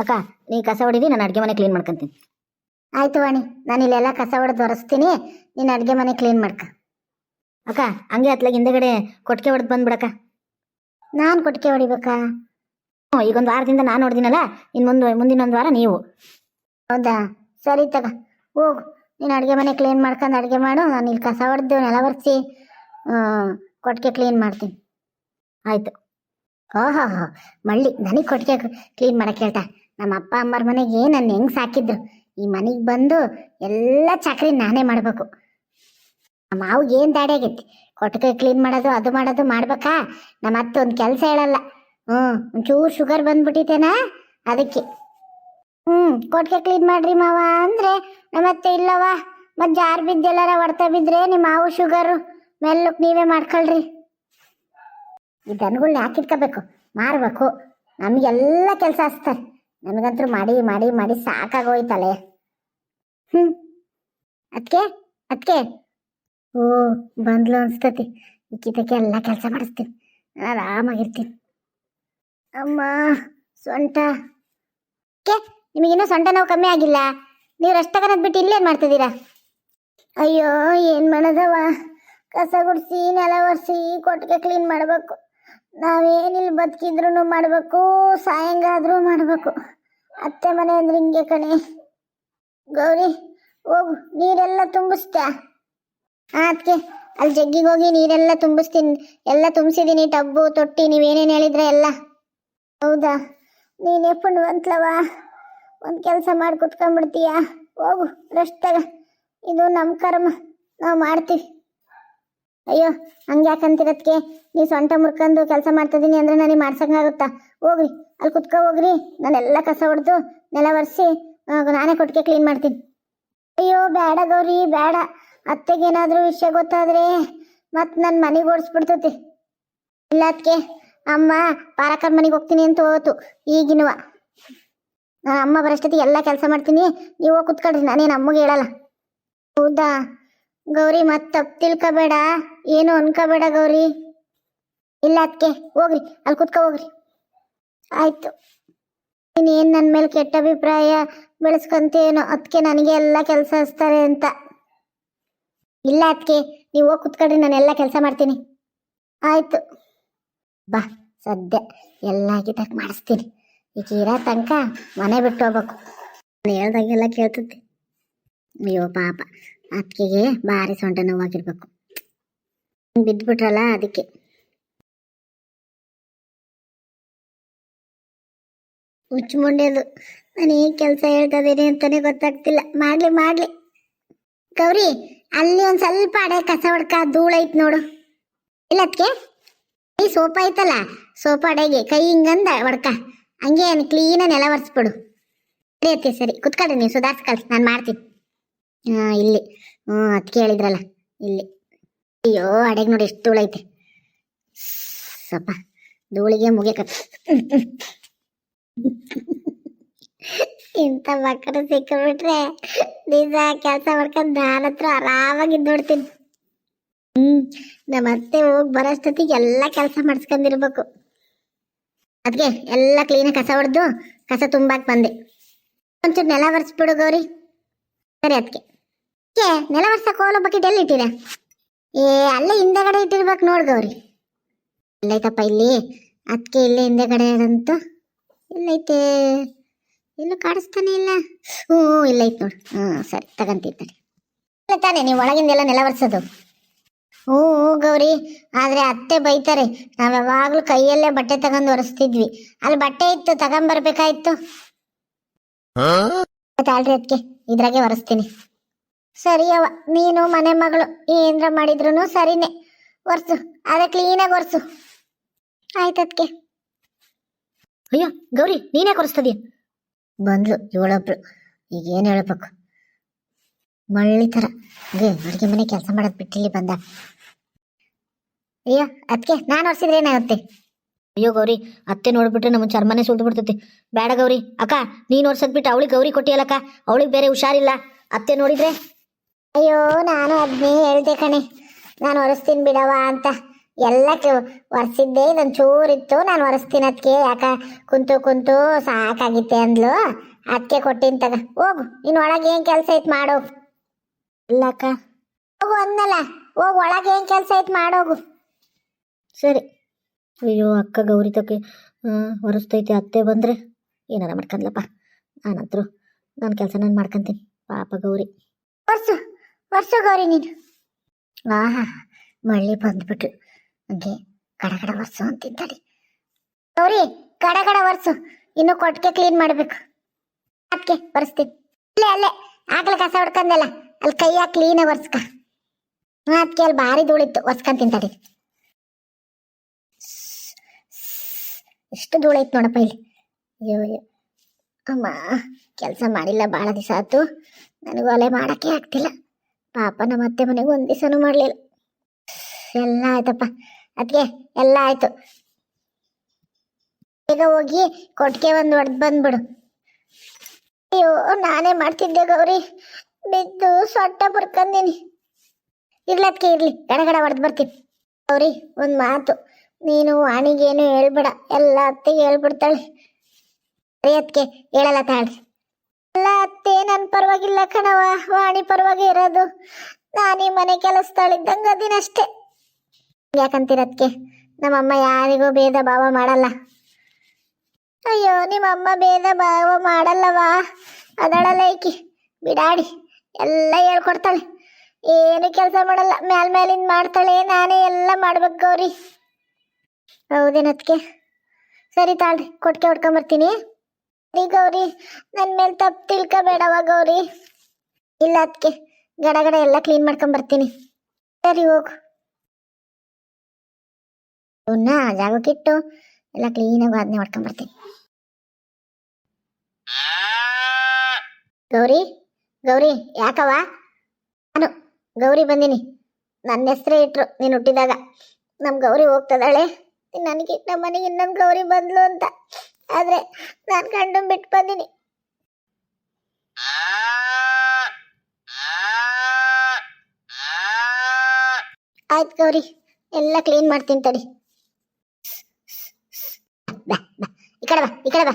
ಅಕ್ಕ ನೀ ಕಸ ಹೊಡಿದಿ, ನಾನು ಅಡುಗೆ ಮನೆ ಕ್ಲೀನ್ ಮಾಡ್ಕೊಂತೀನಿ. ಆಯ್ತು ವಾಣಿ, ನಾನು ಇಲ್ಲೆಲ್ಲ ಕಸ ಹೊಡೆದು ಒರೆಸ್ತೀನಿ, ನೀನು ಅಡುಗೆ ಮನೆ ಕ್ಲೀನ್ ಮಾಡ್ಕ. ಅಕ್ಕ ಹಂಗೆ ಅತ್ಲಾಗ ಹಿಂದೆಗಡೆ ಕೊಟ್ಟಿಗೆ ಹೊಡೆದು ಬಂದ್ಬಿಡಕ್ಕ. ನಾನು ಕೊಟ್ಟಿಗೆ ಹೊಡಿಬೇಕಾ? ಹ್ಞೂ, ಈಗೊಂದು ವಾರದಿಂದ ನಾನು ಹೊಡೆದಿನಲ್ಲ, ಇನ್ನು ಮುಂದಿನೊಂದು ವಾರ ನೀವು. ಹೌದಾ, ಸರಿ ತಗ ಹೋಗು. ನೀನು ಅಡುಗೆ ಮನೆ ಕ್ಲೀನ್ ಮಾಡ್ಕೊಂಡು ಅಡುಗೆ ಮಾಡು, ನಾನು ಇಲ್ಲಿ ಕಸ ಹೊಡೆದು ನೆಲ ಒರೆಸಿ ಕೊಟ್ಟಿಗೆ ಕ್ಲೀನ್ ಮಾಡ್ತೀನಿ. ಆಯಿತು. ಓಹೋ ಮಳ್ಳಿ ನನಗೆ ಕೊಟ್ಟಿಗೆ ಕ್ಲೀನ್ ಮಾಡಕ್ಕೆ ಹೇಳ್ತಾ. ನಮ್ಮ ಅಪ್ಪ ಅಮ್ಮರ ಮನೆಗೆ ನನ್ನ ಹೆಂಗೆ ಸಾಕಿದ್ರು, ಈ ಮನೆಗೆ ಬಂದು ಎಲ್ಲ ಚಾಕ್ರಿ ನಾನೇ ಮಾಡಬೇಕು. ಮಾವು ಏನು ದಾಡಿ ಆಗೈತಿ, ಕೊಟ್ಟಿಗೆ ಕ್ಲೀನ್ ಮಾಡೋದು ಅದು ಮಾಡೋದು ಮಾಡ್ಬೇಕಾ? ನಮ್ಮ ಅತ್ತೆ ಒಂದು ಕೆಲಸ ಹೇಳಲ್ಲ. ಒಂಚೂರು ಶುಗರ್ ಬಂದ್ಬಿಟ್ಟಿತೇನಾ, ಅದಕ್ಕೆ ಕೊಟ್ಟಿಗೆ ಕ್ಲೀನ್ ಮಾಡ್ರಿ ಮಾವ ಅಂದರೆ ನಮ್ಮತ್ತೆ ಇಲ್ಲವ, ಮತ್ತು ಜಾರು ಬಿದ್ದೆಲ್ಲಾರ ಹೊಡ್ತಾ ಬಿದ್ದರೆ ನಿಮ್ಮ ಮಾವು ಶುಗರು ಮೆಲ್ಲಕ್ಕೆ ನೀವೇ ಮಾಡ್ಕೊಳ್ರಿ. ಈ ದನಗಳ್ನ ಯಾಕೆ ಇಟ್ಕೋಬೇಕು, ಮಾರಬೇಕು. ನಮಗೆಲ್ಲ ಕೆಲಸ ಹಚ್ತಾರೆ, ನಮಗಂತೂ ಮಾಡಿ ಮಾಡಿ ಮಾಡಿ ಸಾಕಾಗೋಯ್ತಲೆ. ಅದಕ್ಕೆ ಅದಕ್ಕೆ ಓ ಬಂದ್ಲು ಅನ್ಸ್ತತಿ. ಇಕ್ಕಿತಕ್ಕೆ ಎಲ್ಲ ಕೆಲಸ ಮಾಡಿಸ್ತೀನಿ, ಆರಾಮಾಗಿರ್ತೀನಿ. ಅಮ್ಮ ಸೊಂಟ ನಿಮಗಿನ್ನೂ ಸೊಂಟ ನೋವು ಕಮ್ಮಿ ಆಗಿಲ್ಲ? ನೀವು ರಷ್ಟಗನದ್ ಬಿಟ್ಟು ಇಲ್ಲೇನು ಮಾಡ್ತಿದ್ದೀರಾ? ಅಯ್ಯೋ ಏನು ಮಾಡೋದವ, ಕಸ ಗುಡಿಸಿ ನೆಲ ಒರೆಸಿ ಕೊಟ್ಟಿಗೆ ಕ್ಲೀನ್ ಮಾಡಬೇಕು. ನಾವೇನಿಲ್ಲಿ ಬದುಕಿದ್ರೂ ಮಾಡಬೇಕು, ಸಾಯಂಗಾದ್ರೂ ಮಾಡಬೇಕು. ಅತ್ತೆ ಮನೆ ಅಂದ್ರೆ ಹಿಂಗೆ ಕಣೆ. ಗೌರಿ ಹೋಗು, ನೀರೆಲ್ಲ ತುಂಬಿಸ್ತಾ? ಅದಕ್ಕೆ ಅಲ್ಲಿ ಜಗ್ಗಿಗೆ ಹೋಗಿ ನೀರೆಲ್ಲ ತುಂಬಿಸ್ತೀನಿ, ಎಲ್ಲ ತುಂಬಿಸಿದ್ದೀನಿ, ಟಬ್ಬು ತೊಟ್ಟಿ ನೀವೇನೇನು ಹೇಳಿದ್ರೆ ಎಲ್ಲ. ಹೌದಾ, ನೀನೇ ಪುಣ್ಯವಂತಲವ, ಒಂದು ಕೆಲಸ ಮಾಡಿ ಕುತ್ಕೊಂಡ್ಬಿಡ್ತೀಯ. ಹೋಗು ರೆಸ್ಟ್ ತಗ, ಇದು ನಮ್ಮ ಕರ್ಮ, ನಾವು ಮಾಡ್ತೀವಿ. ಅಯ್ಯೋ ಹಂಗೆ ಯಾಕಂತಿರತ್ಕೆ, ನೀವು ಸೊಂಟ ಮುರ್ಕೊಂಡು ಕೆಲಸ ಮಾಡ್ತಿದ್ದೀನಿ ಅಂದರೆ ನನಗೆ ಮಾಡ್ಸೋಕ್ಕಾಗುತ್ತಾ? ಹೋಗ್ರಿ ಅಲ್ಲಿ ಕುತ್ಕೊ ಹೋಗ್ರಿ, ನಾನೆಲ್ಲ ಕಸ ಹೊಡೆದು ನೆಲ ಒರೆಸಿ ನಾನೇ ಕೊಟ್ಟಿಗೆ ಕ್ಲೀನ್ ಮಾಡ್ತೀನಿ. ಅಯ್ಯೋ ಬೇಡ ಗೌರಿ ಬೇಡ, ಅತ್ತೆಗೇನಾದರೂ ವಿಷಯ ಗೊತ್ತಾದರೆ ಮತ್ತು ನನ್ನ ಮನೆಗೆ ಓಡಿಸ್ಬಿಡ್ತತಿ. ಇಲ್ಲ ಅದಕ್ಕೆ ಅಮ್ಮ ಪಾರಕರ ಮನೆಗೆ ಹೋಗ್ತೀನಿ ಅಂತ ಹೋತು ಈಗಿನವ. ನಾನು ಅಮ್ಮ ಬರೋಷ್ಟೊತ್ತಿಗೆ ಎಲ್ಲ ಕೆಲಸ ಮಾಡ್ತೀನಿ, ನೀವು ಹೋಗಿ ಕುತ್ಕೊಳ್ರಿ, ನಾನೇನು ಅಮ್ಮಗೆ ಹೇಳಲ್ಲ. ಹೌದಾ ಗೌರಿ, ಮತ್ತೆ ತಪ್ಪು ತಿಳ್ಕೊಬೇಡ, ಏನು ಅನ್ಕೋಬೇಡ ಗೌರಿ. ಇಲ್ಲ ಅದಕ್ಕೆ ಹೋಗ್ರಿ ಅಲ್ಲಿ ಕುತ್ಕೊ ಹೋಗ್ರಿ. ಆಯಿತು, ನೀನೇನು ನನ್ನ ಮೇಲೆ ಕೆಟ್ಟ ಅಭಿಪ್ರಾಯ ಬೆಳೆಸ್ಕೊಂತೇನೋ, ಅದಕ್ಕೆ ನನಗೆ ಎಲ್ಲ ಕೆಲಸ ಹಚ್ತಾರೆ ಅಂತ. ಇಲ್ಲ ಅದಕ್ಕೆ ನೀವು ಹೋಗಿ ಕುತ್ಕೊಳ್ರಿ, ನಾನೆಲ್ಲ ಕೆಲಸ ಮಾಡ್ತೀನಿ. ಆಯಿತು ಬಾ, ಸದ್ಯ ಎಲ್ಲ ಆಗಿದ್ದಕ್ಕೆ ಮಾಡಿಸ್ತೀನಿ. ಈಗ ಇರೋ ತನಕ ಮನೆ ಬಿಟ್ಟು ಹೋಗ್ಬೇಕು. ನಾನು ಹೇಳ್ದಾಗೆಲ್ಲ ಕೇಳ್ತೈತಿ. ಅಯ್ಯೋ ಪಾಪ, ಅದಕ್ಕೆಗೆ ಭಾರಿ ಸೊಂಟ ನೋವಾಗಿರ್ಬೇಕು, ಬಿದ್ದುಬಿಟ್ರಲ್ಲ ಅದಕ್ಕೆ. ಹುಚ್ಚು ಮುಂಡೆದು, ನಾನು ಈ ಕೆಲಸ ಹೇಳ್ತದೇನೆ ಅಂತಾನೆ ಗೊತ್ತಾಗ್ತಿಲ್ಲ. ಮಾಡ್ಲಿ ಗೌರಿ, ಅಲ್ಲಿ ಒಂದು ಸ್ವಲ್ಪ ಅಡೆ ಕಸ ಹೊಡ್ಕ ಧೂಳೈತ್ ನೋಡು. ಇಲ್ಲ ಅದಕ್ಕೆ ಈ ಸೋಪ ಐತಲ್ಲ, ಸೋಪ ಅಡೆಗೆ ಕೈ ಹಿಂಗಂದ ಹೊಡ್ಕ, ಹಂಗೆ ಕ್ಲೀನ ನೆಲ ಒರೆಸ್ಬಿಡು. ಸರಿ ಅತ್ತೆ, ಸರಿ ಕುತ್ಕೊಳ್ರಿ, ನೀವು ಸುಧಾರಿಸ್ಕೊಳ್ರಿ, ನಾನು ಮಾಡ್ತೀನಿ. ಇಲ್ಲಿ ಅದಕ್ಕೆ ಹೇಳಿದ್ರಲ್ಲ ಇಲ್ಲಿ. ಅಯ್ಯೋ ಅಡೆಗೆ ನೋಡಿ ಎಷ್ಟು ಧೂಳೈತೆ, ಸ್ವಲ್ಪ ಧೂಳಿಗೆ ಮುಗಿಯಕ. ಇಂಥ ಮಕ್ಕಳು ಸಿಕ್ಕಿಬಿಟ್ರೆ ನಿಜ ಕೆಲಸ ಮಾಡ್ಕೊಂಡು ನಾನು ಹತ್ರ ಆರಾಮಾಗಿ ನೋಡ್ತೀನಿ. ನಮ್ಮ ಅತ್ತೆ ಹೋಗಿ ಬರೋಷ್ಟೊತ್ತಿಗೆ ಎಲ್ಲ ಕೆಲಸ ಮಾಡಿಸ್ಕೊಂಡಿರ್ಬೇಕು. ಅದಕ್ಕೆ ಎಲ್ಲ ಕ್ಲೀನಾಗಿ ಕಸ ಹೊಡೆದು ಕಸ ತುಂಬಾಕ್ ಬಂದೆ. ಒಂಚೂರು ನೆಲ ಒರೆಸ್ಬಿಡು ಗೌರಿ. ಸರಿ ಅದಕ್ಕೆ ನೆಲ ಒರೆಸಕ್ಕೆ ಹೋಗೋ ಬಕೆಟ್ ಎಲ್ಲಿ ಇಟ್ಟಿರ? ಅಲ್ಲೇ ಹಿಂದೆಗಡೆ ಇಟ್ಟಿರ್ಬೇಕು ನೋಡಿ ಗೌರಿ. ಎಲ್ಲೈತಪ್ಪ ಇಲ್ಲಿ, ಅದಕ್ಕೆ ಇಲ್ಲೇ ಹಿಂದೆಗಡೆ ಅಂತ ಎಲ್ಲೈತೆ, ಎಲ್ಲೂ ಕಾಣಿಸ್ತಾನೆ ಇಲ್ಲ. ಇಲ್ಲೈತೆ ನೋಡು. ಸರಿ ತಗಂತೀನಿ. ಇಲ್ಲ ತಾನೇ ನೀವು ಒಳಗಿಂದೆಲ್ಲ ನೆಲ ಒರೆಸೋದು? ಗೌರಿ, ಆದರೆ ಅತ್ತೆ ಬೈತಾರೆ, ನಾವು ಯಾವಾಗಲೂ ಕೈಯಲ್ಲೇ ಬಟ್ಟೆ ತಗೊಂಡು ಒರೆಸ್ತಿದ್ವಿ. ಅಲ್ಲಿ ಬಟ್ಟೆ ಇತ್ತು ತಗೊಂಬರ್ಬೇಕಾಯ್ತು. ತಾಳ್ರಿ ಅದಕ್ಕೆ ಇದ್ರಾಗೆ ಒರೆಸ್ತೀನಿ. ಸರಿಯವ, ನೀನು ಮನೆ ಮಗಳು ಏನರ ಮಾಡಿದ್ರು ಸರಿನೇ, ಒರೆಸು, ಅದೇ ಕ್ಲೀನಾಗಿ ಒರೆಸು. ಆಯ್ತು ಅದಕ್ಕೆ. ಅಯ್ಯೋ ಗೌರಿ, ನೀನೇ ಕೊರಿಸ್ತದೀಯ? ಬಂದ್ಲು ಇವಳೊಬ್ರು, ಈಗ ಏನು ಹೇಳ್ಬೇಕು, ಮಳ್ಳಿ ಥರ ಅಡುಗೆ ಮನೆ ಕೆಲಸ ಮಾಡೋದು ಬಿಟ್ಟಿಲ್ಲಿ ಬಂದ. ಅಯ್ಯೋ ಅದಕ್ಕೆ ನಾನು ಒರೆಸಿದ್ರೆ ಏನಾಗುತ್ತೆ? ಅಯ್ಯೋ ಗೌರಿ, ಅತ್ತೆ ನೋಡ್ಬಿಟ್ರೆ ನಮ್ಮ ಚರ್ಮನೆ ಸುಳ್ದು ಬಿಡ್ತೈತಿ. ಬೇಡ ಗೌರಿ. ಅಕ್ಕ ನೀನು ಒರ್ಸದ್ಬಿಟ್ಟು ಅವಳಿಗೆ ಗೌರಿ ಕೊಟ್ಟಿಯಲ್ಲಕ್ಕ, ಅವಳಿಗೆ ಬೇರೆ ಹುಷಾರಿಲ್ಲ, ಅತ್ತೆ ನೋಡಿದ್ರೆ. ಅಯ್ಯೋ ನಾನು ಅದನ್ನೇ ಹೇಳ್ದೆ ಕಣೆ, ನಾನು ಒರೆಸ್ತೀನಿ ಬಿಡವ ಅಂತ. ಎಲ್ಲ ಒರೆಸಿದ್ದೆ ಇದೊಂದು ಚೂರಿತ್ತು, ನಾನು ಒರೆಸ್ತೀನಿ ಅದಕ್ಕೆ, ಯಾಕ ಕುಂತು ಕುಂತು ಸಾಕಾಗಿತ್ತೆ ಅಂದ್ಲು, ಅದಕ್ಕೆ ಕೊಟ್ಟಿನ ತಗ. ಹೋಗು, ಇನ್ನು ಒಳಗೆ ಏನು ಕೆಲಸ ಐತೆ ಮಾಡೋಗು. ಇಲ್ಲ ಅಕ್ಕ. ಹೋಗು ಅಂದಲ್ಲ, ಹೋಗು, ಒಳಗೆ ಏನು ಕೆಲಸ ಐತೆ ಮಾಡೋಗು. ಸರಿ. ಅಯ್ಯೋ ಅಕ್ಕ ಗೌರಿ ತಕ್ಕೆ ಹೊರಸ್ತೈತಿ, ಅತ್ತೆ ಬಂದರೆ ಏನಾರ ಮಾಡ್ಕೊಂಡ್ಲಪ್ಪ. ನಾನಂತರೂ ನನ್ನ ಕೆಲಸ ನಾನು ಮಾಡ್ಕೊತೀನಿ. ಪಾಪ ಗೌರಿ. ವರ್ಷ ಗೌರಿ ನೀನು. ಆಹಾ, ಮಳ್ಳಿ ಬಂದ್ಬಿಟ್ರು. ಹಂಗೆ ಕಡಗಡ ವರ್ಷು ಅಂತಿದ್ದಾಳೆ ಗೌರಿ. ಕಡಗಡ ವರ್ಷು, ಇನ್ನು ಕೊಟ್ಟಿಗೆ ಕ್ಲೀನ್ ಮಾಡಬೇಕು. ಅದಕ್ಕೆ ಒರೆಸ್ತೀನಿ. ಅಲ್ಲೇ ಆಗ್ಲೇ ಕಸ ಹೊಡ್ಕಂದಲ್ಲ, ಅಲ್ಲಿ ಕೈಯಾಗ ಕ್ಲೀನಾಗಿ ಒರ್ಸ್ಕ. ಅದಕ್ಕೆ ಅಲ್ಲಿ ಭಾರಿ ಧೂಳಿತ್ತು, ಒರ್ಸ್ಕೊಂತೀನಿ ತಡಿ. ಎಷ್ಟು ಧೂಳು ಐತೆ ನೋಡಪ್ಪ ಇಲ್ಲಿ. ಅಯ್ಯೋ ಅಮ್ಮ, ಕೆಲಸ ಮಾಡಿಲ್ಲ ಭಾಳ ದಿವಸ ಆಯ್ತು. ನನಗೂ ಅಲೆ ಮಾಡೋಕ್ಕೆ ಆಗ್ತಿಲ್ಲ. ಪಾಪ ನಮ್ಮ ಅತ್ತೆ ಮನೆಗೂ ಒಂದು ದಿವಸನೂ ಮಾಡಲಿಲ್ಲ. ಎಲ್ಲ ಆಯ್ತಪ್ಪ, ಅದಕ್ಕೆ ಎಲ್ಲ ಆಯ್ತು. ಈಗ ಹೋಗಿ ಕೊಟ್ಟಿಗೆ ಒಂದು ಹೊಡೆದು ಬಂದ್ಬಿಡು. ಅಯ್ಯೋ, ನಾನೇ ಮಾಡ್ತಿದ್ದೆ ಗೌರಿ, ಬಿದ್ದು ಸೊಟ್ಟ ಬರ್ಕಂದೀನಿ. ಇರ್ಲದಕ್ಕೆ ಇರ್ಲಿ, ಗಡಗಡ ಹೊಡೆದು ಬರ್ತೀನಿ. ಗೌರಿ, ಒಂದು ಮಾತು, ನೀನು ವಾಣಿಗೇನು ಹೇಳ್ಬೇಡ, ಎಲ್ಲ ಅತ್ತೆಗೆ ಹೇಳ್ಬಿಡ್ತಾಳೆ. ಅದೇ ಅದಕ್ಕೆ ಹೇಳಲ್ಲ ತಾಳ್ರಿ. ಎಲ್ಲ ಅತ್ತೆ ನನ್ನ ಪರವಾಗಿಲ್ಲ ಕಣವ, ವಾಣಿ ಪರವಾಗಿ ಇರೋದು. ನಾನೀ ಮನೆ ಕೆಲಸದಳಿದ್ದಂಗೆ ಅದಿನಷ್ಟೇ. ಯಾಕಂತೀರದಕ್ಕೆ ನಮ್ಮಮ್ಮ ಯಾರಿಗೂ ಭೇದ ಭಾವ ಮಾಡಲ್ಲ. ಅಯ್ಯೋ, ನಿಮ್ಮಮ್ಮ ಭೇದ ಭಾವ ಮಾಡಲ್ಲವಾ, ಅದಳಲ್ಲ ಈಕಿ ಬಿಡಾಡಿ, ಎಲ್ಲ ಹೇಳ್ಕೊಡ್ತಾಳೆ. ಏನು ಕೆಲಸ ಮಾಡಲ್ಲ, ಮೇಲಿಂದ ಮಾಡ್ತಾಳೆ, ನಾನೇ ಎಲ್ಲ ಮಾಡ್ಬೇಕು ಗೌರಿ. ಹೌದೇನದಕ್ಕೆ? ಸರಿ ತಾಳ್ರಿ, ಕೊಟ್ಟಿಗೆ ಹೊಡ್ಕೊಂಬರ್ತೀನಿ. ಗೌರಿ, ನನ್ನ ಮೇಲೆ ತಪ್ಪು ತಿಳ್ಕೊಬೇಡವ ಗೌರಿ. ಇಲ್ಲ ಅದಕ್ಕೆ ಗಡಗಡ ಎಲ್ಲ ಕ್ಲೀನ್ ಮಾಡ್ಕೊಂಬರ್ತೀನಿ. ಸರಿ ಹೋಗು. ಅವನ್ನ ಜಾಗಕ್ಕಿಟ್ಟು ಎಲ್ಲ ಕ್ಲೀನಾಗಿ ವಾದನೆ ಮಾಡ್ಕೊಂಬರ್ತೀನಿ. ಗೌರಿ, ಗೌರಿ, ಯಾಕವ? ನಾನು ಗೌರಿ ಬಂದೀನಿ. ನನ್ನ ಹೆಸರೇ ಇಟ್ರು ನೀನು ಹುಟ್ಟಿದಾಗ. ನಮ್ಮ ಗೌರಿ ಹೋಗ್ತದಾಳೆ, ನನಗೆ ನಮ್ಮ ಮನೆಗೆ ಇನ್ನೊಂದು ಗೌರಿ ಬಂದ್ಲು ಅಂತ. ಆದ್ರೆ ನಾನು ಗಂಡು ಬಿಟ್ಟು ಬಂದೀನಿ. ಆಯ್ತು ಗೌರಿ, ಎಲ್ಲ ಕ್ಲೀನ್ ಮಾಡ್ತೀನಿ ತಡಿ. ಬಾ ಬಾ, ಈ ಕಡೆ ಬಾ, ಈ ಕಡೆ ಬಾ.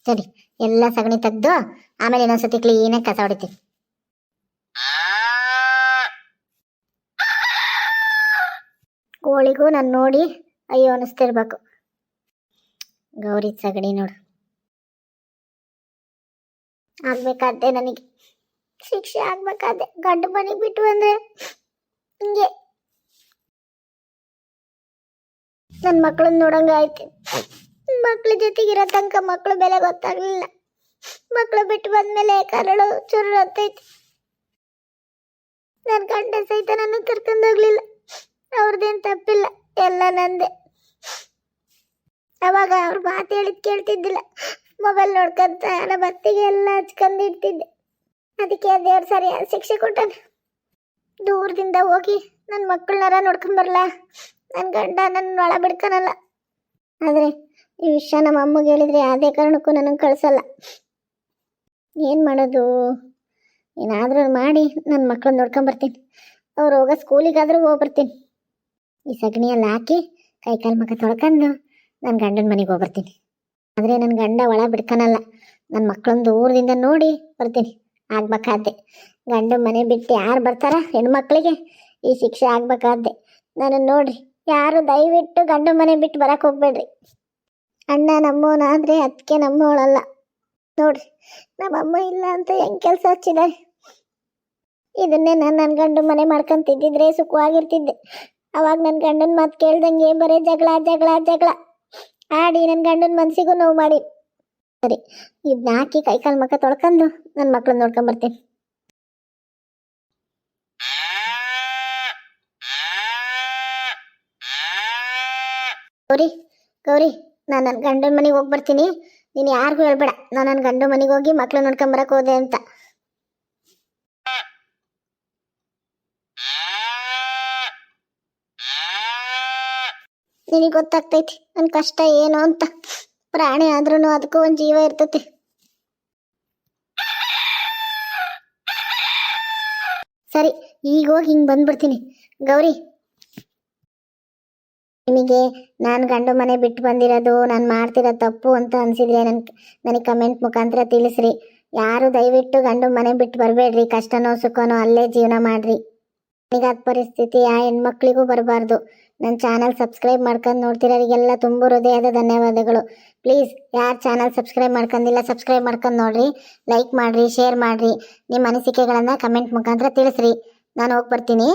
ಸರಿ, ಎಲ್ಲ ಸಗಣಿ ತೆಗ್ದು ಆಮೇಲೆ ಇನ್ನೊಂದ್ಸತಿ ಕ್ಲೀನಾಗಿ ಕಸ ಹೊಡಿತೀನಿ. ಕೋಳಿಗೂ ನಾನು ನೋಡಿ ಅಯ್ಯೋ ಅನಿಸ್ತಿರ್ಬೇಕು. ಗೌರಿ ಸಗಣಿ ನೋಡು, ಆಗ್ಬೇಕಾದ್ದೆ ನನಗೆ ಶಿಕ್ಷೆ ಆಗ್ಬೇಕಾದ್ದೆ. ಗಂಡು ಮನೆಗೆ ಬಿಟ್ಟು ಬಂದ್ರೆ ಹಿಂಗೆ ನನ್ನ ಮಕ್ಕಳನ್ನ ನೋಡಂಗ ಆಯ್ತು. ಮಕ್ಳ ಜೊತೆಗಿರೋ ತನಕ ಮಕ್ಳ ಬೆಲೆ ಗೊತ್ತಾಗ್ಲಿಲ್ಲ. ಮಕ್ಳು ಬಿಟ್ಟು ಬಂದ್ಮೇಲೆ ಕರಳು ಚುರು ಹತ್ತೈತಿ. ನನ್ನ ಗಂಡ ಸಹಿತ ನನ್ನ ಕರ್ಕೊಂಡೋಗ್ಲಿಲ್ಲ. ಅವ್ರದ್ದೇನು ತಪ್ಪಿಲ್ಲ, ಎಲ್ಲ ನಂದೆ. ಅವಾಗ ಅವ್ರ ಮಾತು ಹೇಳಿದ್ ಕೇಳ್ತಿದ್ದಿಲ್ಲ. ಮೊಬೈಲ್ ನೋಡ್ಕೊಂತ ನಮ್ಮ ಅತ್ತಿಗೆ ಎಲ್ಲ ಹಚ್ಕೊಂಡು ಇಡ್ತಿದ್ದೆ. ಅದಕ್ಕೆ ದೇವ್ರು ಸರಿಯಾದ ಶಿಕ್ಷೆ ಕೊಟ್ಟಾನೆ. ದೂರದಿಂದ ಹೋಗಿ ನನ್ನ ಮಕ್ಕಳನ್ನಾರ ನೋಡ್ಕೊಂಬರಲ್ಲ, ನನ್ನ ಗಂಡ ನನ್ನ ಒಳ ಬಿಡ್ಕೊನಲ್ಲ. ಆದರೆ ಈ ವಿಷಯ ನಮ್ಮ ಅಮ್ಮಗೆ ಹೇಳಿದ್ರೆ ಯಾವುದೇ ಕಾರಣಕ್ಕೂ ನನಗೆ ಕಳಿಸಲ್ಲ. ಏನು ಮಾಡೋದು? ಏನಾದರೂ ಮಾಡಿ ನನ್ನ ಮಕ್ಕಳನ್ನ ನೋಡ್ಕೊಂಬರ್ತೀನಿ. ಅವ್ರು ಹೋಗೋ ಸ್ಕೂಲಿಗಾದರೂ ಹೋಗ್ಬರ್ತೀನಿ. ಈ ಸಗಣಿಯಲ್ಲಿ ಹಾಕಿ ಕೈಕಾಲು ಮುಖ ತೊಳ್ಕೊಂಡು ನನ್ನ ಗಂಡನ ಮನೆಗೆ ಹೋಗ್ಬರ್ತೀನಿ. ಆದರೆ ನನ್ನ ಗಂಡ ಒಳ ಬಿಡ್ಕೊನಲ್ಲ. ನನ್ನ ಮಕ್ಕಳನ್ನ ದೂರದಿಂದ ನೋಡಿ ಬರ್ತೀನಿ. ಆಗ್ಬೇಕಾದ್ದೆ ಗಂಡನ ಮನೆ ಬಿಟ್ಟು ಯಾರು ಬರ್ತಾರ ಹೆಣ್ಮಕ್ಳಿಗೆ ಈ ಶಿಕ್ಷೆ ಆಗ್ಬೇಕಾದ್ದೆ. ನನ್ನನ್ನು ನೋಡ್ರಿ, ಯಾರು ದಯವಿಟ್ಟು ಗಂಡನ ಮನೆ ಬಿಟ್ಟು ಬರಕ್ಕೆ ಹೋಗ್ಬೇಡ್ರಿ. ಅಣ್ಣ ನಮ್ಮವನಾದರೆ ಅದಕ್ಕೆ ನಮ್ಮವಳಲ್ಲ. ನೋಡ್ರಿ, ನಮ್ಮಮ್ಮ ಇಲ್ಲ ಅಂತ ಹೆಂಗೆ ಕೆಲಸ ಹಚ್ಚಿದ್ದಾರೆ. ಇದನ್ನೇ ನಾನು ನನ್ನ ಗಂಡನ ಮನೆ ಮಾಡ್ಕೊಂತಿದ್ದಿದ್ರೆ ಸುಖವಾಗಿರ್ತಿದ್ದೆ. ಅವಾಗ ನನ್ನ ಗಂಡನ ಮಾತು ಕೇಳ್ದಂಗೆ ಬರೀ ಜಗಳ ಜಗಳ ಜಗಳ ಆಡಿ ನನ್ನ ಗಂಡನ ಮನಸ್ಸಿಗೂ ನೋವು ಮಾಡಿ. ಸರಿ, ಇದನ್ನ ಹಾಕಿ ಕೈಕಾಲು ಮುಖ ತೊಳ್ಕೊಂಡು ನನ್ನ ಮಕ್ಕಳನ್ನ ನೋಡ್ಕೊಂಬರ್ತೀನಿ. ಗೌರಿ, ಗೌರಿ, ನಾನು ನನ್ನ ಗಂಡನ ಮನೆಗೆ ಹೋಗಿ ಬರ್ತೀನಿ. ನೀನು ಯಾರಿಗೂ ಹೇಳ್ಬೇಡ ನಾನು ನನ್ನ ಗಂಡನ ಮನೆಗೆ ಹೋಗಿ ಮಕ್ಳು ನೋಡ್ಕೊಂಬರಕ್ಕೆ ಹೋದೆ ಅಂತ. ನಿನಗೆ ಗೊತ್ತಾಗ್ತೈತಿ ನನ್ನ ಕಷ್ಟ ಏನು ಅಂತ. ಪ್ರಾಣಿ ಆದ್ರೂ ಅದಕ್ಕೂ ಒಂದು ಜೀವ ಇರ್ತೈತಿ. ಸರಿ, ಈಗ ಹೋಗಿ ಹಿಂಗೆ ಬಂದ್ಬಿಡ್ತೀನಿ. ಗೌರಿ, ನಿಮಗೆ ನಾನು ಗಂಡು ಮನೆ ಬಿಟ್ಟು ಬಂದಿರೋದು ನಾನು ಮಾಡ್ತಿರೋ ತಪ್ಪು ಅಂತ ಅನಿಸಿದ್ರೆ ನನಗೆ ಕಮೆಂಟ್ ಮುಖಾಂತರ ತಿಳಿಸ್ರಿ. ಯಾರು ದಯವಿಟ್ಟು ಗಂಡು ಮನೆ ಬಿಟ್ಟು ಬರಬೇಡ್ರಿ. ಕಷ್ಟನೋ ಸುಖನೋ ಅಲ್ಲೇ ಜೀವನ ಮಾಡಿರಿ. ನನಗಾದ ಪರಿಸ್ಥಿತಿ ಆ ಹೆಣ್ಮಕ್ಳಿಗೂ ಬರಬಾರ್ದು. ನನ್ನ ಚಾನಲ್ ಸಬ್ಸ್ಕ್ರೈಬ್ ಮಾಡ್ಕೊಂಡು ನೋಡ್ತಿರೋರಿಗೆಲ್ಲ ತುಂಬ ಹೃದಯದ ಧನ್ಯವಾದಗಳು. ಪ್ಲೀಸ್ ಯಾರು ಚಾನಲ್ ಸಬ್ಸ್ಕ್ರೈಬ್ ಮಾಡ್ಕೊಂಡಿಲ್ಲ ಸಬ್ಸ್ಕ್ರೈಬ್ ಮಾಡ್ಕೊಂಡು ನೋಡಿರಿ, ಲೈಕ್ ಮಾಡಿರಿ, ಶೇರ್ ಮಾಡಿರಿ, ನಿಮ್ಮ ಅನಿಸಿಕೆಗಳನ್ನು ಕಮೆಂಟ್ ಮುಖಾಂತರ ತಿಳಿಸ್ರಿ. ನಾನು ಹೋಗಿ ಬರ್ತೀನಿ.